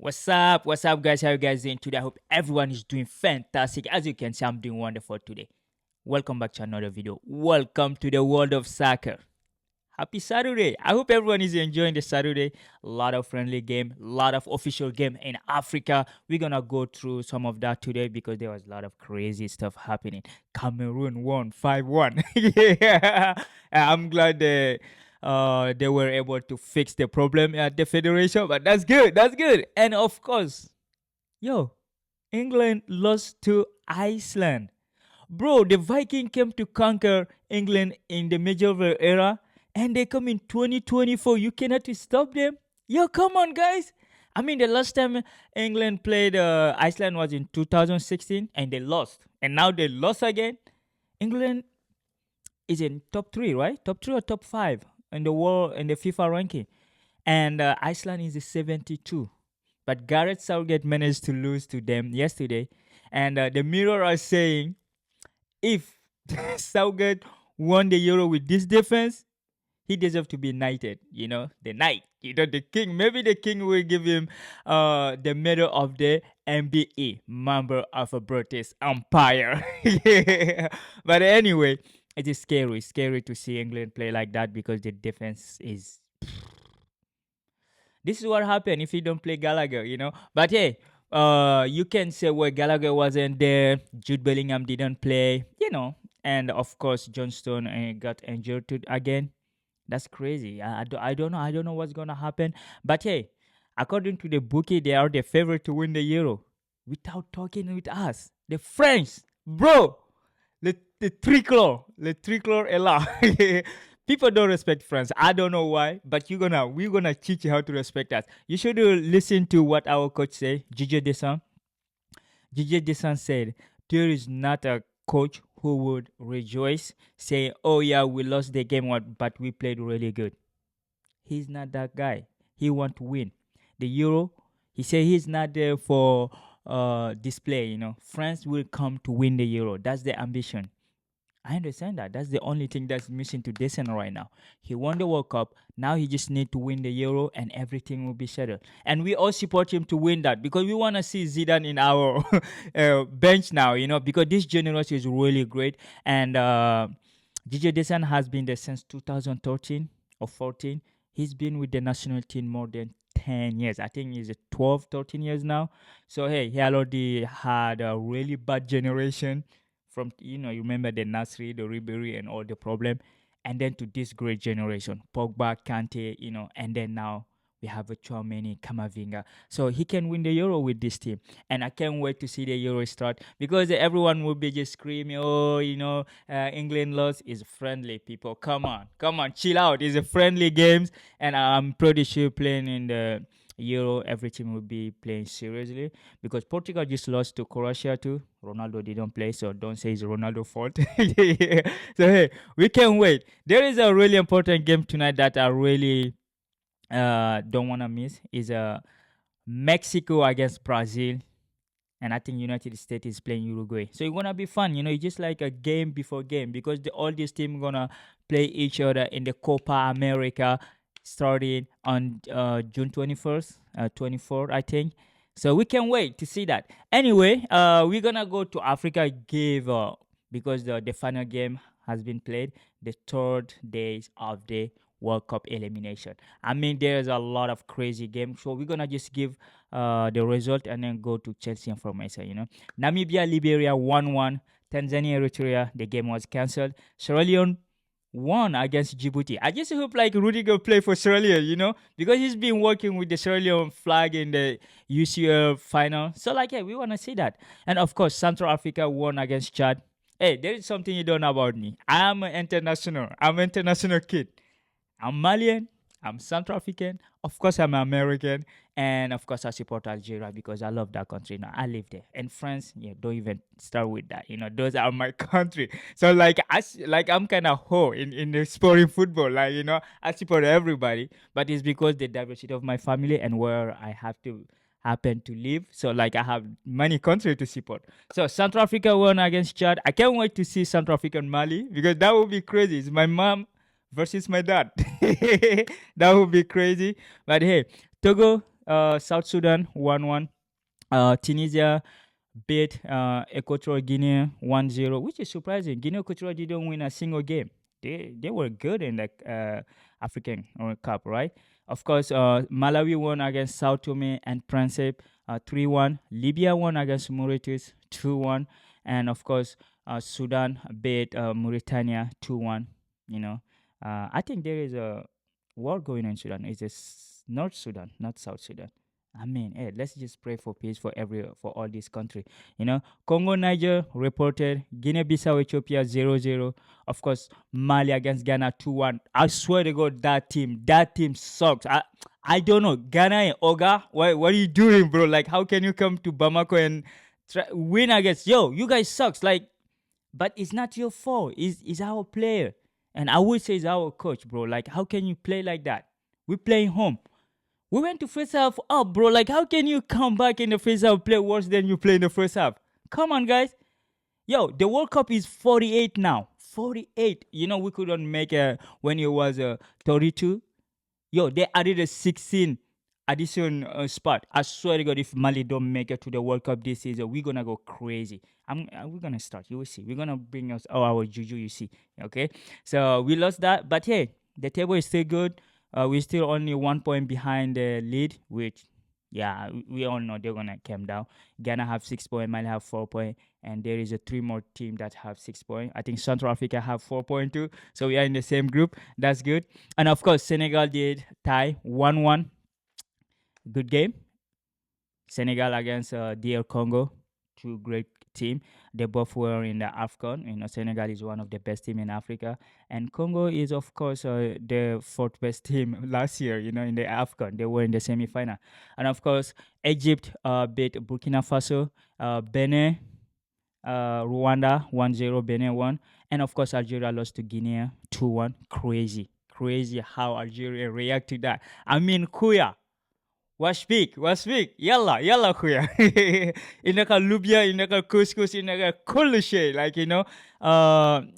What's up? What's up, guys? How you guys doing today? I hope everyone is doing fantastic. As you can see, I'm doing wonderful today. Welcome back to another video. Welcome to the world of soccer. Happy Saturday. I hope everyone is enjoying the Saturday. A lot of friendly game, a lot of official game in Africa. We're gonna go through some of that today because there was a lot of crazy stuff happening. Cameroon won 5-1. Yeah. I'm glad they were able to fix the problem at the federation, but that's good. That's good. And of course, yo, England lost to Iceland. Bro, the Viking came to conquer England in the medieval era, and they come in 2024. You cannot stop them. Yo, come on, guys. I mean, the last time England played Iceland was in 2016, and they lost. And now they lost again. England is in top three, right? Top three or top five in the world in the FIFA ranking, and Iceland is the 72. But Gareth Southgate managed to lose to them yesterday, and the Mirror are saying if Southgate won the Euro with this defense, he deserves to be knighted. You know, the knight. You know, the king. Maybe the king will give him the medal of the MBE, member of a British Empire. Yeah. But anyway, it is scary to see England play like that because the defense is. This is what happened if you don't play Gallagher, you know. But hey, you can say where Gallagher wasn't there, Jude Bellingham didn't play, you know, and of course Johnston got injured again. That's crazy. I don't know what's gonna happen. But hey, according to the bookie, they are the favorite to win the Euro. Without talking with us, the French, bro, the tricolor Ella. People don't respect France. I don't know why, but we're gonna teach you how to respect us. You should listen to what our coach say, Gigi Deschamps. Gigi Deschamps said, "There is not a coach who would rejoice saying, 'Oh yeah, we lost the game, but we played really good.' He's not that guy. He want to win the Euro. He said he's not there for display. You know, France will come to win the Euro. That's the ambition." I understand that. That's the only thing that's missing to Dessen right now. He won the World Cup. Now he just need to win the Euro and everything will be settled. And we all support him to win that because we want to see Zidane in our bench now, you know, because this generation is really great. And DJ Desan has been there since 2013 or 14. He's been with the national team more than 10 years. I think he's 12, 13 years now. So, hey, he already had a really bad generation from, you know, you remember the Nasri, the Ribery, and all the problem, and then to this great generation, Pogba, Kante, you know, and then now we have a Chouameni, Kamavinga. So he can win the Euro with this team, and I can't wait to see the Euro start because everyone will be just screaming, "Oh, you know, England lost." Is friendly, people. Come on, chill out. It's a friendly games, and I'm pretty sure playing in the Euro, every team will be playing seriously because Portugal just lost to Croatia too. Ronaldo didn't play, so don't say it's Ronaldo's fault. Yeah. So hey, we can wait. There is a really important game tonight that I really don't want to miss. Is Mexico against Brazil, and I think United States is playing Uruguay. So it's gonna be fun, you know. It's just like a game before game because all these teams gonna play each other in the Copa America starting on June 21st, 24th, I think. So we can wait to see that. Anyway, we're gonna go to Africa. Give because the final game has been played. The third days of the World Cup elimination. I mean, there's a lot of crazy games. So we're gonna just give the result and then go to Chelsea information. You know, Namibia, Liberia 1-1. Tanzania, Eritrea. The game was cancelled. Sierra Leone won against Djibouti. I just hope like Rudiger play for Sierra Leone, you know, because he's been working with the Sierra Leone flag in the UCL final. So like, yeah, we want to see that. And of course, Central Africa won against Chad. Hey, there is something you don't know about me. I'm an international. I'm an international kid. I'm Malian, I'm Central African, of course I'm American, and of course I support Algeria because I love that country. Now I live there. And France, yeah, don't even start with that. You know, those are my country. So like I'm kind of ho in the sporting football. Like, you know, I support everybody, but it's because the diversity of my family and where I have to happen to live. So like I have many countries to support. So Central Africa won against Chad. I can't wait to see Central Africa and Mali because that would be crazy. It's my mom versus my dad. That would be crazy. But hey, Togo South Sudan 1-1. Tunisia beat Equatorial Guinea 1-0, which is surprising. Guinea Equatorial didn't win a single game. They were good in the African Cup, right? Of course, Malawi won against Sao Tome and Principe 3-1. Libya won against Mauritius 2-1. And of course, Sudan beat Mauritania 2-1. You know, I think there is a war going on in Sudan. It's North Sudan, not South Sudan. I mean, hey, let's just pray for peace for all these country. Congo, Niger reported Guinea-Bissau, Ethiopia 0-0. Of course, Mali against Ghana 2-1. I swear to God, that team sucks. I don't know, Ghana and Oga, what are you doing, bro? Like, how can you come to Bamako and win against you guys sucks. Like, but it's not your fault. It's our player, and I would say it's our coach, bro. Like, how can you play like that? We're playing home. We went to first half up, bro. Like, how can you come back in the first half, play worse than you play in the first half? Come on, guys. Yo, the World Cup is 48 now. 48. We couldn't make when it was 32. Yo, they added a 16 addition spot. I swear to God, if Mali don't make it to the World Cup this season, we're gonna go crazy. We're gonna start. You will see. We're gonna bring us our juju. You see, okay? So we lost that, but hey, the table is still good. We're still only 1 point behind the lead, which yeah, we all know they're gonna come down. Ghana have 6 points, Mali have 4 points, and there is a three more team that have 6 points. I think Central Africa have 4 points too. So we are in the same group. That's good. And of course, Senegal did tie 1-1. Good game. Senegal against DR Congo, two great team. They both were in the AFCON. Senegal is one of the best team in Africa, and Congo is of course the fourth best team last year. In the AFCON, they were in the semi-final, and of course Egypt beat Burkina Faso, Benin, Rwanda 1-0. Benin won, and of course Algeria lost to Guinea 2-1. Crazy how Algeria react to that. I mean, Kuya. Was speak. Yalla, kuya. Inaka lubia, inaka couscous, inaka kulushe. Like,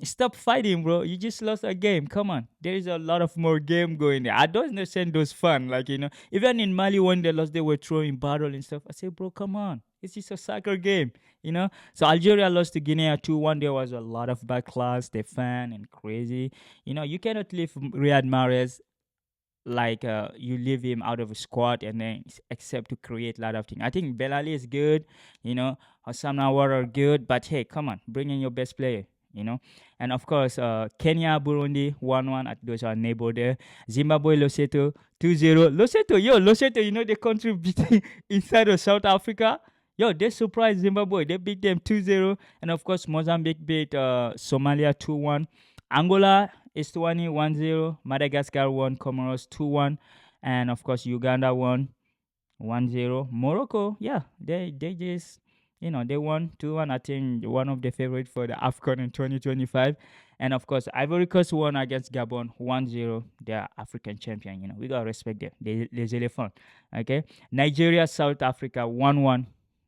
stop fighting, bro. You just lost a game. Come on. There is a lot of more game going there. I don't understand those fun. Like, even in Mali when they lost, they were throwing battle and stuff. I say, bro, come on. It's just a soccer game. So Algeria lost to Guinea 2-1. There was a lot of backlash, they fan and crazy. You cannot leave Riyad Mahrez like you leave him out of a squad and then accept to create a lot of things. I think Belali is good, Hassan Nawar are good, but hey, come on, bring in your best player. And of course, Kenya, Burundi 1-1 at those are neighbor there. Zimbabwe, Lesotho 2-0. Lesotho, the country beating inside of South Africa. Yo, they surprised Zimbabwe. They beat them 2-0. And of course, Mozambique beat Somalia 2-1. Angola, Estonia 1-0. Madagascar won Comoros 2-1. And of course, Uganda won 1-0. Morocco, yeah, they just, they won 2-1. I think one of the favorite for the AFCON in 2025. And of course, Ivory Coast won against Gabon 1-0. They are African champion. We gotta respect them. Les elephants. Okay. Nigeria, South Africa 1-1.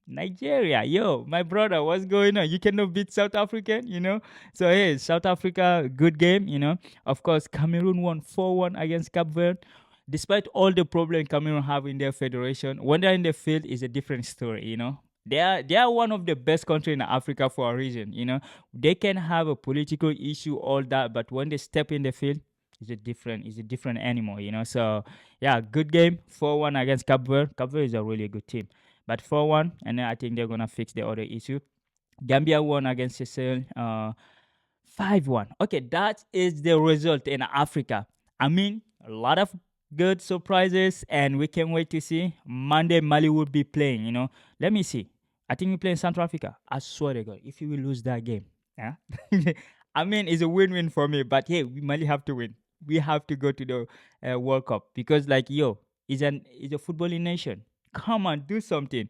Nigeria, yo, my brother, what's going on? You cannot beat South African. So hey, South Africa, good game. Of course, Cameroon won 4-1 against Cape Verde. Despite all the problem Cameroon have in their federation, when they're in the field is a different story. They are one of the best country in Africa for a reason. They can have a political issue, all that, but when they step in the field, it's a different animal. So yeah, good game, 4-1 against Cape Verde. Cape Verde is a really good team. But 4-1, and then I think they're gonna fix the other issue. Gambia won against Seychelles 5-1. Okay, that is the result in Africa. I mean, a lot of good surprises, and we can't wait to see. Monday, Mali will be playing. Let me see. I think we play in Central Africa. I swear to God, if you will lose that game, yeah, I mean, it's a win-win for me. But hey, we Mali have to win. We have to go to the World Cup because, like, it's a footballing nation. Come on, do something.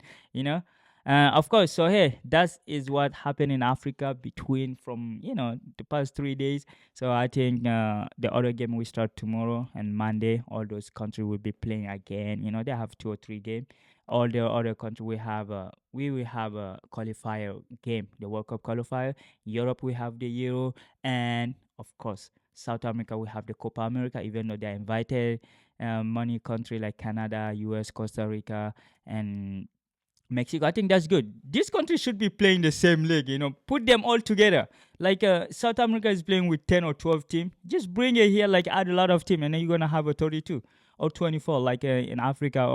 Of course, so hey, that is what happened in Africa between from the past 3 days. So I think the other game will start tomorrow and Monday. All those countries will be playing again. They have 2 or 3 games. All the other countries we will have a qualifier game, the World Cup qualifier. Europe we have the Euro, and of course South America we have the Copa America. Even though they're invited, money country like Canada, US, Costa Rica, and Mexico. I think that's good. This country should be playing the same league, put them all together. Like South America is playing with 10 or 12 teams. Just bring it here, like add a lot of teams, and then you're going to have a 32 or 24, like in Africa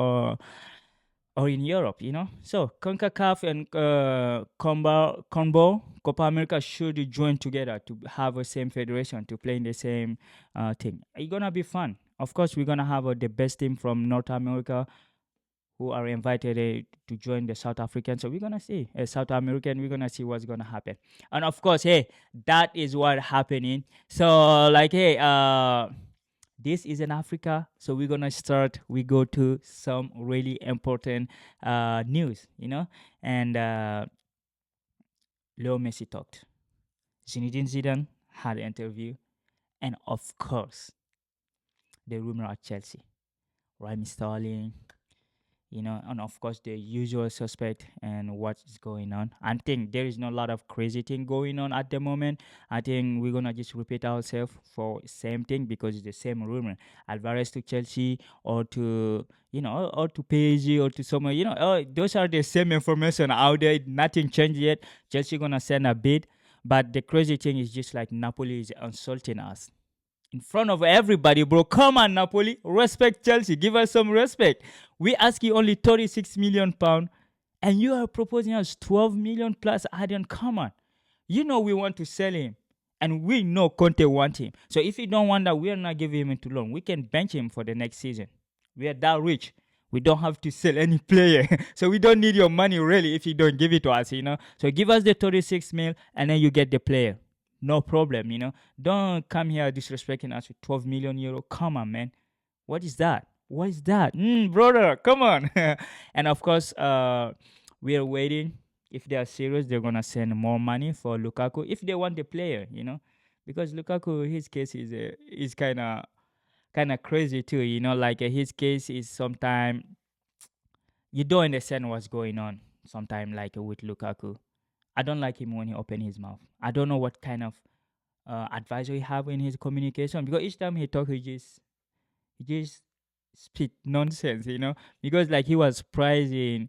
or in Europe, So CONCACAF and Copa America should join together to have a same federation to play in the same thing. It's going to be fun. Of course, we're going to have the best team from North America who are invited to join the South African. So we're gonna see South American. We're gonna see what's gonna happen. And of course, hey, that is what happening. So like, hey, this is in Africa. So we're gonna start. We go to some really important news, and Leo Messi talked. Zinedine Zidane had an interview, and of course, the rumor at Chelsea, Raheem Sterling, and of course the usual suspect and what's going on. I think there is not a lot of crazy thing going on at the moment. I think we're gonna just repeat ourselves for same thing because it's the same rumor. Alvarez to Chelsea or to or to PSG or to somewhere. Those are the same information out there. Nothing changed yet. Chelsea gonna send a bid, but the crazy thing is just like Napoli is insulting us in front of everybody, bro. Come on, Napoli. Respect Chelsea. Give us some respect. We ask you only 36 million pounds, and you are proposing us 12 million plus add-on. Come on. We want to sell him. And we know Conte want him. So if you don't want that, we are not giving him too long. We can bench him for the next season. We are that rich. We don't have to sell any player. So we don't need your money really if you don't give it to us, So give us the 36 mil and then you get the player. No problem, Don't come here disrespecting us with 12 million euro. Come on, man. What is that? What is that? Brother, come on. And of course, we are waiting. If they are serious, they're gonna send more money for Lukaku if they want the player, because Lukaku, his case is kind of crazy too, Like his case is sometimes you don't understand what's going on. Sometimes, like with Lukaku, I don't like him when he open his mouth. I don't know what kind of advisor he have in his communication because each time he talk, he just spit nonsense, Because like he was praising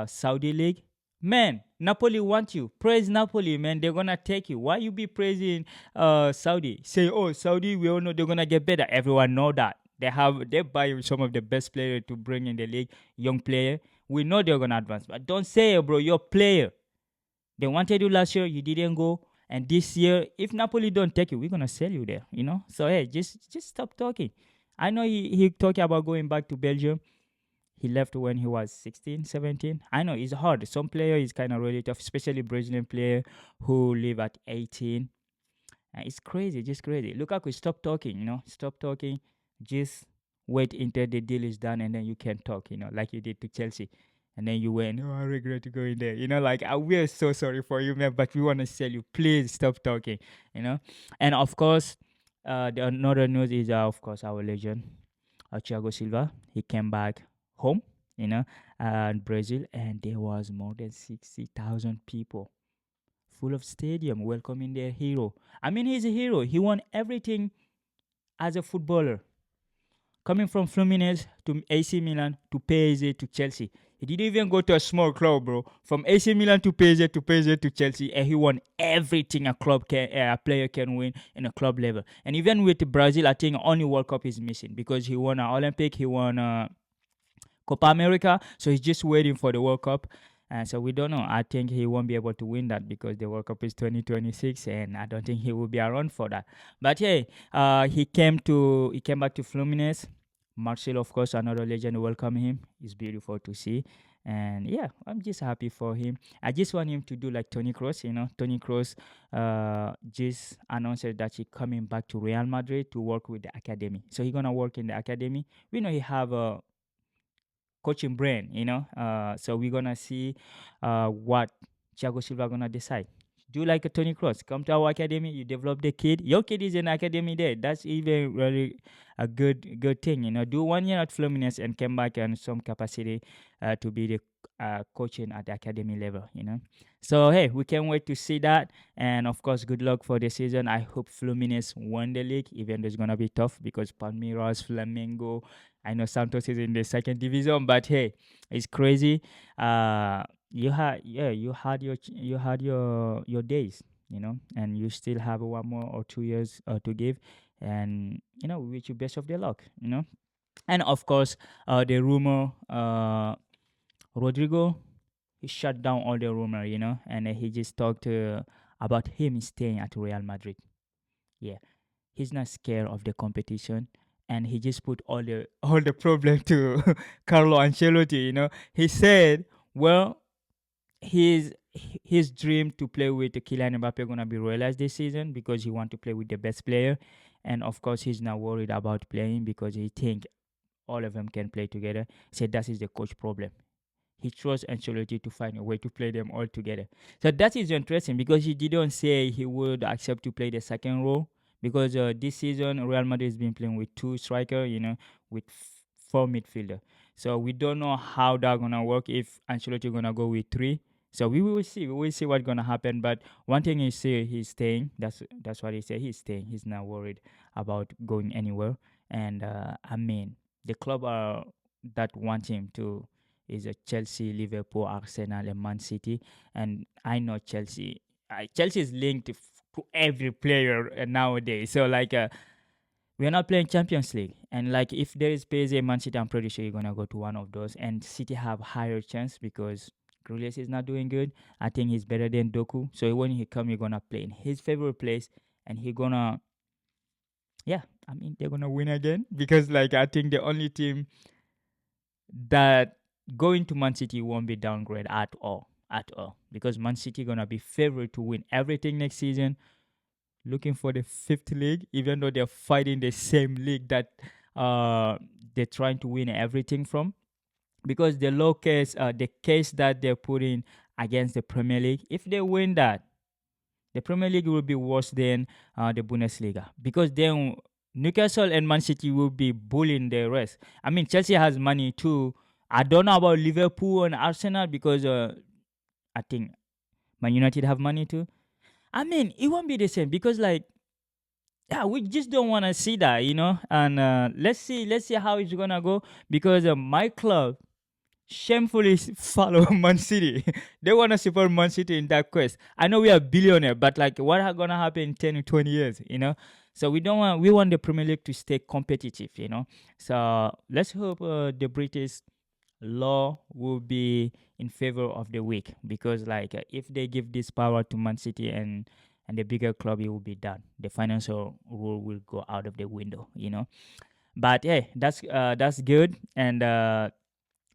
Saudi League. Man, Napoli want you. Praise Napoli, man. They're gonna take you. Why you be praising Saudi? Say, oh, Saudi, we all know they're gonna get better. Everyone know that. They buy some of the best players to bring in the league, young player. We know they're gonna advance. But don't say, bro, you're player. They wanted you last year, you didn't go. And this year, if Napoli don't take you, we're gonna sell you there, So hey, just stop talking. I know he talking about going back to Belgium. He left when he was 16, 17. I know it's hard. Some player is kind of really tough, especially Brazilian player who live at 18. It's crazy, just crazy. Lukaku, stop talking, Stop talking. Just wait until the deal is done and then you can talk, like you did to Chelsea. And then you went, oh, I regret going there. Like, we are so sorry for you, man, but we want to sell you. Please stop talking, And of course, the another news is, of course, our legend, Thiago Silva. He came back home, in Brazil, and there was more than 60,000 people full of stadium welcoming their hero. I mean, he's a hero. He won everything as a footballer. Coming from Fluminense to AC Milan to PSG to Chelsea. He didn't even go to a small club, bro. From AC Milan to PSG to Chelsea, and he won everything a player can win in a club level. And even with Brazil, I think only World Cup is missing because he won an Olympic, he won Copa America, so he's just waiting for the World Cup. And so we don't know. I think he won't be able to win that because the World Cup is 2026, and I don't think he will be around for that. But hey, he came back to Fluminense. Marcelo, of course, another legend, welcome him. It's beautiful to see. And yeah, I'm just happy for him. I just want him to do like Toni Kroos, Toni Kroos just announced that he's coming back to Real Madrid to work with the academy. So he's going to work in the academy. We know he have a coaching brain, so we're going to see what Thiago Silva going to decide. Do like a Toni Kroos. Come to our academy, you develop the kid. Your kid is in academy there. That's even really a good thing, Do 1 year at Fluminense and come back in some capacity to be the coaching at the academy level, So hey, we can't wait to see that. And of course, good luck for the season. I hope Fluminense won the league, even though it's gonna be tough because Palmeiras, Flamengo. I know Santos is in the second division, but hey, it's crazy. You had your days, and you still have 1 more or 2 years to give, and we wish you best of the luck. And of course, the rumor, Rodrigo, he shut down all the rumor, and he just talked about him staying at Real Madrid. Yeah, he's not scared of the competition, and he just put all the problem to Carlo Ancelotti. He said, well, his his dream to play with Kylian Mbappe gonna be realized this season because he want to play with the best player, and of course he's not worried about playing because he think all of them can play together. He said that is the coach problem. He trusts Ancelotti to find a way to play them all together. So that is interesting because he didn't say he would accept to play the second role because this season Real Madrid has been playing with two striker, with four midfielder. So we don't know how that gonna work if Ancelotti gonna go with three. So we will see. We will see what's gonna happen. But one thing is, he's staying. That's what he said. He's staying. He's not worried about going anywhere. And I mean, the club that want him to is a Chelsea, Liverpool, Arsenal, and Man City. And I know Chelsea. Chelsea is linked to every player nowadays. So like, we are not playing Champions League, and like if there is PSG, Man City, I'm pretty sure you're gonna go to one of those. And City have higher chance because Grealish is not doing good. I think he's better than Doku. So when he come, you're gonna play in his favorite place, and he gonna, yeah. I mean, they're gonna win again because like I think the only team that going to Man City won't be downgrade at all, because Man City gonna be favorite to win everything next season, looking for the fifth league, even though they're fighting the same league that they're trying to win everything from. Because the case that they're putting against the Premier League, if they win that, the Premier League will be worse than the Bundesliga, because then Newcastle and Man City will be bullying the rest. I mean, Chelsea has money too. I don't know about Liverpool and Arsenal because I think Man United have money too. I mean, it won't be the same because like, yeah, we just don't want to see that. And let's see how it's gonna go because my club shamefully follow Man City. They want to support Man City in that quest. I know we are billionaire, but like, what gonna happen in 10 or 20 years? So we want the Premier League to stay competitive. So let's hope the British law will be in favor of the weak, because like, if they give this power to Man City and the bigger club, it will be done. The financial rule will go out of the window. But hey, that's good. And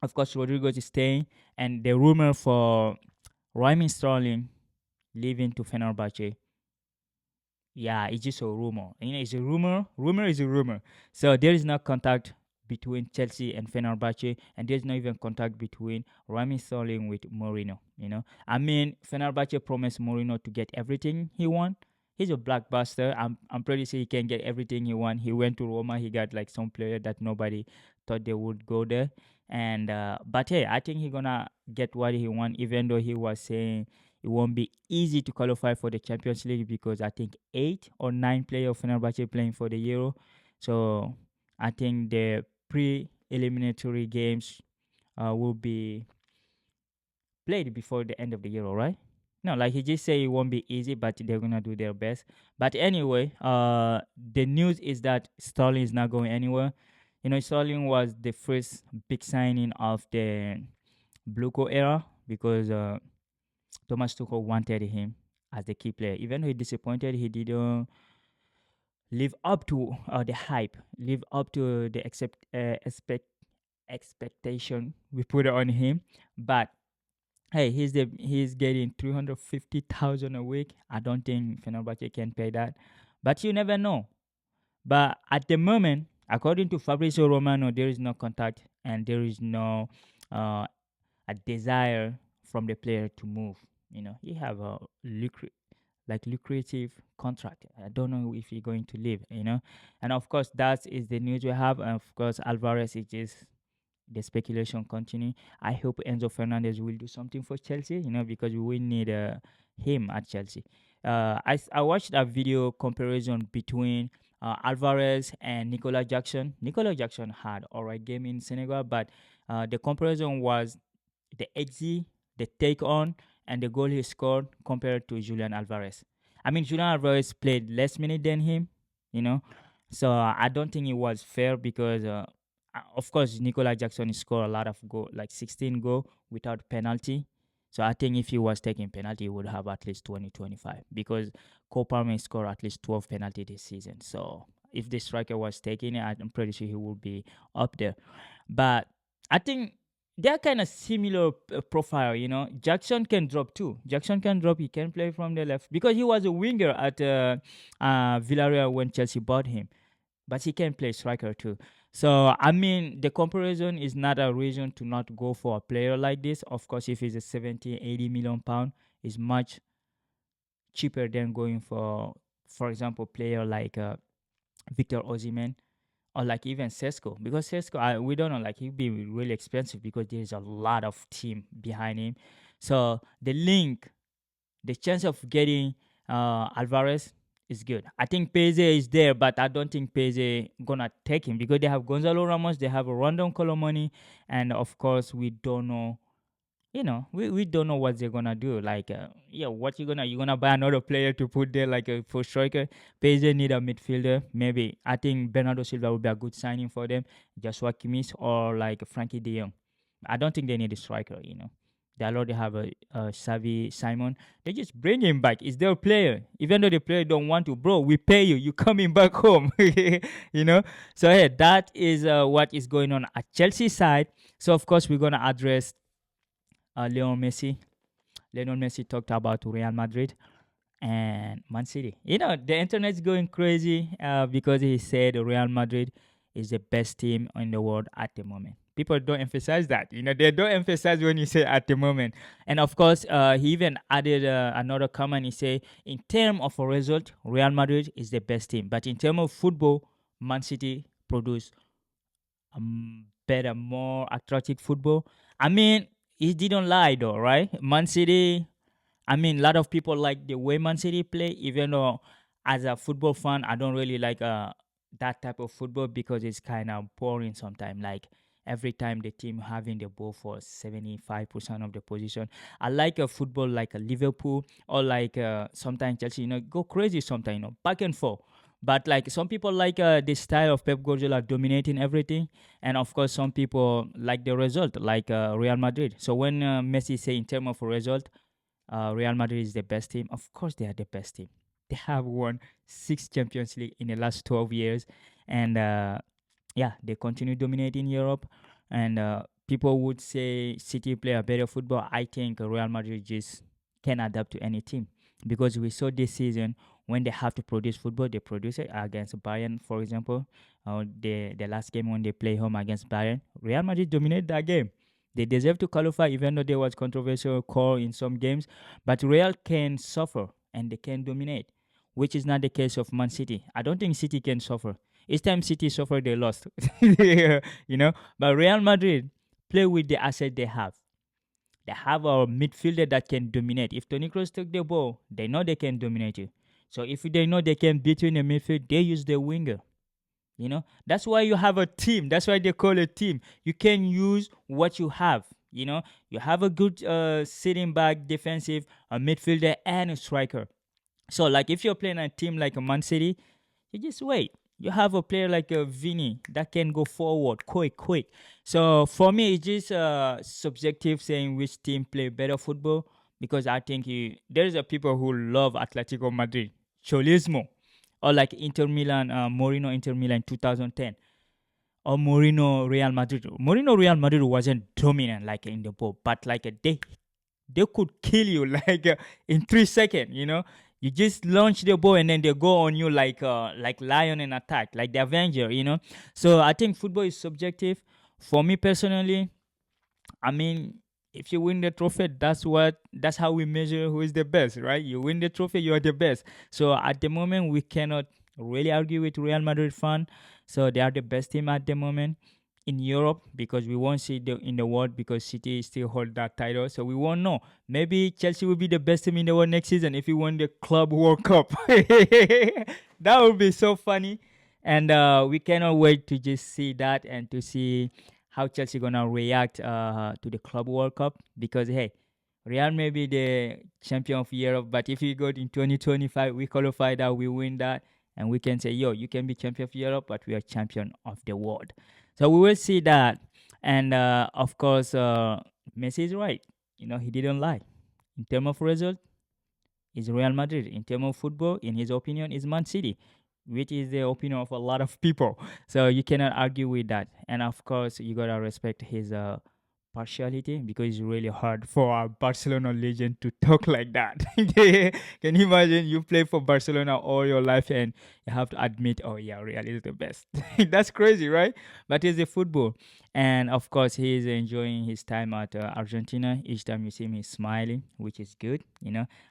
of course, Rodrigo is staying, and the rumor for Raheem Sterling leaving to Fenerbahce, yeah, it's just a rumor. It's a rumor. Rumor is a rumor. So there is no contact between Chelsea and Fenerbahce, and there's not even contact between Raheem Sterling with Mourinho. I mean, Fenerbahce promised Mourinho to get everything he want. He's a blockbuster. I'm pretty sure he can get everything he want. He went to Roma. He got like some player that nobody thought they would go there. And but hey, I think he gonna get what he want. Even though he was saying it won't be easy to qualify for the Champions League because I think 8 or 9 players of Fenerbahce playing for the Euro. So I think the pre-eliminatory games will be played before the end of the Euro, right? No, like he just say it won't be easy, but they're gonna do their best. But anyway, the news is that Sterling is not going anywhere. Sterling was the first big signing of the Bluco era because Thomas Tuchel wanted him as the key player. Even though he disappointed, he didn't live up to the hype, live up to the expectation we put on him. But hey, he's getting 350,000 a week. I don't think Fenerbahce can pay that, but you never know. But at the moment, according to Fabrizio Romano, there is no contact and there is no a desire from the player to move. He have a lucrative contract. I don't know if he's going to leave. And of course that is the news we have. And of course Alvarez is just the speculation continue. I hope Enzo Fernandez will do something for Chelsea, because we need him at Chelsea. I watched a video comparison between Alvarez and Nicola Jackson. Nicola Jackson had alright game in Senegal, but the comparison was the XG, the take on, and the goal he scored compared to Julian Alvarez. I mean, Julian Alvarez played less minute than him, you know, so I don't think it was fair because, of course, Nicola Jackson scored a lot of goal, like 16 goal without penalty. So I think if he was taking penalty, he would have at least 20, 25 because Cole Palmer scored at least 12 penalty this season. So if the striker was taking it, I'm pretty sure he would be up there. But I think they're kind of similar profile, Jackson can drop too. Jackson can drop. He can play from the left because he was a winger at Villarreal when Chelsea bought him. But he can play striker too. So I mean, the comparison is not a reason to not go for a player like this. Of course, if he's a 70, 80 million pound, is much cheaper than going for example, player like Victor Osimhen or like even Sesko, because Sesko, we don't know, like he'd be really expensive because there's a lot of team behind him. So the chance of getting Alvarez is good. I think Peze is there, but I don't think Peze gonna take him because they have Gonzalo Ramos, they have a Rondon Colomoni, and of course we don't know, we don't know what they're gonna do. Like, what you gonna buy another player to put there like a for striker? PSG need a midfielder. Maybe I think Bernardo Silva would be a good signing for them. Joshua Kimmich or like Frankie De Jong. I don't think they need a striker. They already have a Xavi Simon. They just bring him back. It's their player. Even though the player don't want to, bro, we pay you. You coming back home. you know. So yeah, that is what is going on at Chelsea side. So of course we're gonna address Lionel Messi. Lionel Messi talked about Real Madrid and Man City. The internet's going crazy because he said Real Madrid is the best team in the world at the moment. People don't emphasize that. They don't emphasize when you say at the moment. And of course, he even added another comment. He said, in terms of a result, Real Madrid is the best team. But in terms of football, Man City produce better, more attractive football. I mean, he didn't lie though, right? Man City, I mean, a lot of people like the way Man City play, even though as a football fan, I don't really like that type of football because it's kind of boring sometimes. Like every time the team having the ball for 75% of the position. I like a football like a Liverpool or like sometimes Chelsea, go crazy sometimes, back and forth. But like some people like the style of Pep Guardiola dominating everything, and of course some people like the result, like Real Madrid. So when Messi say in terms of result, Real Madrid is the best team. Of course, they are the best team. They have won 6 Champions League in the last 12 years, and yeah, they continue dominating Europe. And people would say City play a better football. I think Real Madrid just can adapt to any team because we saw this season when they have to produce football, they produce it against Bayern, for example. The last game when they play home against Bayern, Real Madrid dominated that game. They deserve to qualify, even though there was controversial call in some games. But Real can suffer and they can dominate, which is not the case of Man City. I don't think City can suffer. Each time City suffer, they lost. But Real Madrid play with the asset they have. They have a midfielder that can dominate. If Toni Kroos took the ball, they know they can dominate you. So if they know they can beat you in the midfield, they use the winger. That's why you have a team. That's why they call it team. You can use what you have. You have a good sitting back defensive, a midfielder, and a striker. So like if you're playing a team like a Man City, you just wait. You have a player like a Vini that can go forward quick. So for me, it's just subjective saying which team play better football because I think there's a people who love Atletico Madrid, Cholismo, or like Inter Milan, Mourinho Inter Milan 2010, or Mourinho Real Madrid. Mourinho Real Madrid wasn't dominant like in the ball, but like they could kill you like in 3 seconds. You just launch the ball and then they go on you like lion in attack, like the Avenger. So I think football is subjective. For me personally, I mean, if you win the trophy, that's how we measure who is the best, right? You win the trophy, you are the best. So at the moment, we cannot really argue with Real Madrid fan. So they are the best team at the moment. in Europe because we won't see the in the world because City still hold that title, so we won't know. Maybe Chelsea will be the best team in the world next season if we win the Club World Cup. That would be so funny, and we cannot wait to just see that and to see how Chelsea gonna react to the Club World Cup because hey, Real may be the champion of Europe, but if we go in 2025, we qualify that, we win that, and we can say, yo, you can be champion of Europe, but we are champion of the world. So we will see that. And of course, Messi is right. He didn't lie. In terms of result, it's Real Madrid. In terms of football, in his opinion, is Man City, which is the opinion of a lot of people. So you cannot argue with that. And of course, you gotta respect his partiality because it's really hard for a Barcelona legend to talk like that. Can you imagine you play for Barcelona all your life and you have to admit, oh yeah, Real is the best. That's crazy, right? But it's a football. And of course, he is enjoying his time at Argentina. Each time you see him, he's smiling, which is good.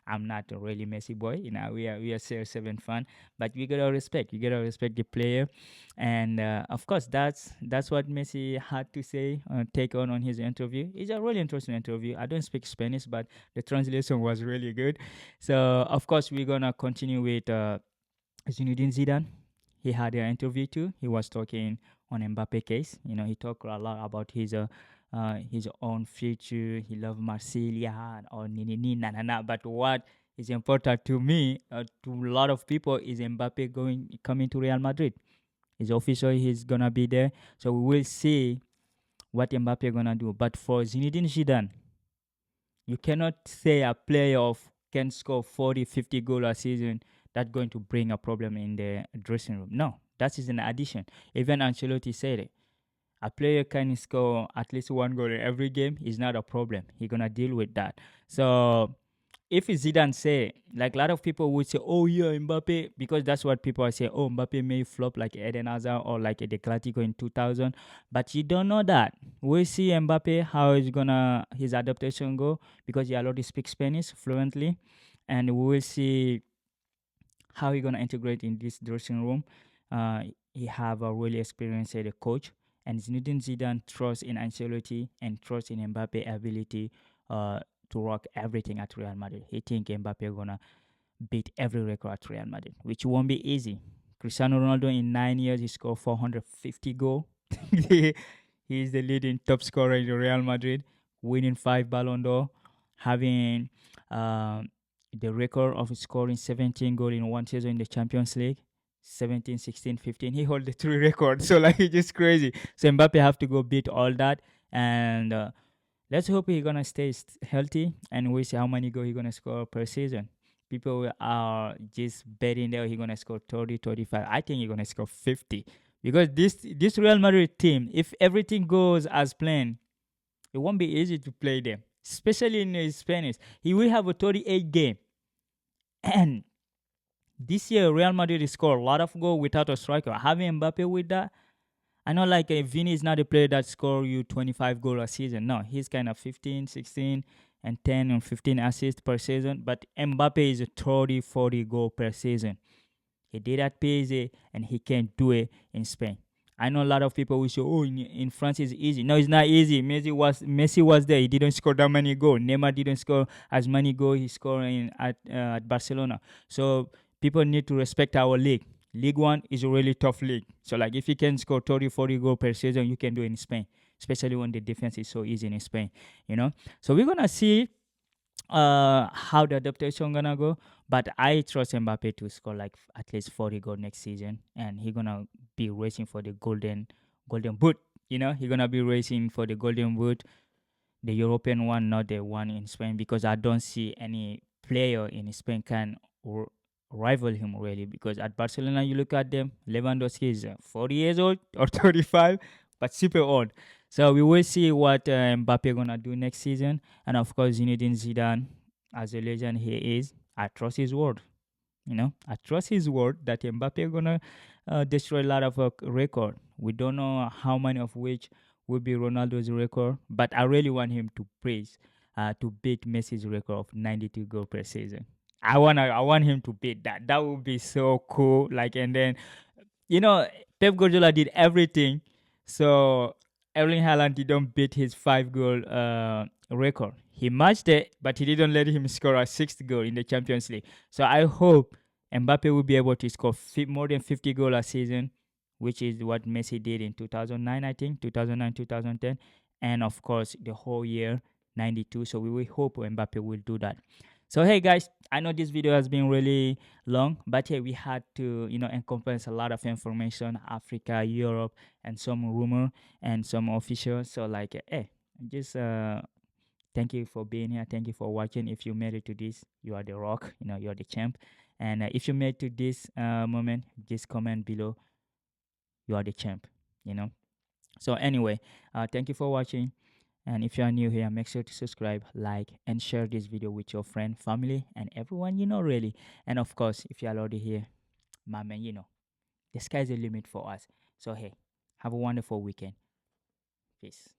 I'm not a really Messi boy. We are CR7 fan, but we gotta respect. You gotta respect the player, and of course, that's what Messi had to say. Take on his interview. It's a really interesting interview. I don't speak Spanish, but the translation was really good. So of course, we're gonna continue with Zinedine Zidane. He had an interview too. He was talking on Mbappe case. He talked a lot about his own future. He loved Marsilia or Nini na na na. But what is important to me, to a lot of people, is Mbappe coming to Real Madrid. It's official. He's gonna be there. So we will see what Mbappe gonna do. But for Zinedine Zidane, you cannot say a player can score 40, 50 goals a season that's going to bring a problem in the dressing room. No, that is an addition. Even Ancelotti said it. A player can score at least one goal in every game is not a problem. He's gonna deal with that. So if Zidane say, like a lot of people would say, oh yeah, Mbappe, because that's what people are saying, oh, Mbappe may flop like Eden Hazard or like a Declatico in 2000, but you don't know that. We'll see Mbappe, how is gonna his adaptation go, because he already speaks Spanish fluently, and we will see how he gonna integrate in this dressing room. He have a really experienced coach, and Zinedine Zidane trusts in Ancelotti and trusts in Mbappe ability to rock everything at Real Madrid. He think Mbappe gonna beat every record at Real Madrid, which won't be easy. Cristiano Ronaldo in 9 years he scored 450 goals. He is the leading top scorer in Real Madrid, winning 5 Ballon d'Or, having the record of scoring 17 goals in one season in the Champions League. 17, 16, 15. He hold the 3 records. So like it's just crazy. So Mbappe have to go beat all that. And let's hope he's gonna stay healthy, and we see how many goals he's gonna score per season. People are just betting that he's gonna score 30, 35. I think he's gonna score 50. Because this Real Madrid team, if everything goes as planned, it won't be easy to play them. Especially in Spanish. He will have a 38 game. And this year Real Madrid scored a lot of goals without a striker. Having Mbappe with that, I know like Vini is not a player that score you 25 goals a season. No, he's kind of 15, 16, and 10 and 15 assists per season. But Mbappe is a 30, 40 goal per season. He did at PSG and he can't do it in Spain. I know a lot of people will say, oh, in France it's easy. No, it's not easy. Messi was there. He didn't score that many goals. Neymar didn't score as many goals he scored at Barcelona. So people need to respect our league. League One is a really tough league. So like if you can score 30, 40 goals per season, you can do it in Spain. Especially when the defense is so easy in Spain, So we're gonna see how the adaptation gonna go, but I trust Mbappe to score like at least 40 goals next season, and he gonna be racing for the golden boot. He gonna be racing for the golden boot, the European one, not the one in Spain, because I don't see any player in Spain can rival him really. Because at Barcelona, you look at them, Lewandowski is 40 years old or 35, but super old. So we will see what Mbappe gonna do next season, and of course Zinedine Zidane, as a legend he is, I trust his word. I trust his word that Mbappe gonna destroy a lot of record. We don't know how many of which will be Ronaldo's record, but I really want him to beat Messi's record of 92 goals per season. I want him to beat that. That would be so cool. Like, and then you know Pep Guardiola did everything, so Erling Haaland didn't beat his 5 goal record. He matched it, but he didn't let him score a sixth goal in the Champions League. So I hope Mbappe will be able to score more than 50 goals a season, which is what Messi did in 2009, I think, 2009, 2010. And of course, the whole year, 92. So we will hope Mbappe will do that. So hey guys, I know this video has been really long, but hey, we had to, encompass a lot of information, Africa, Europe, and some rumor and some officials. So like, hey, just thank you for being here. Thank you for watching. If you made it to this, you are the rock. You're the champ. And if you made to this moment, just comment below. You are the champ. You know. So anyway, thank you for watching. And if you are new here, make sure to subscribe, like, and share this video with your friend, family, and everyone you know, really. And of course, if you are already here, my man, the sky's the limit for us. So hey, have a wonderful weekend. Peace.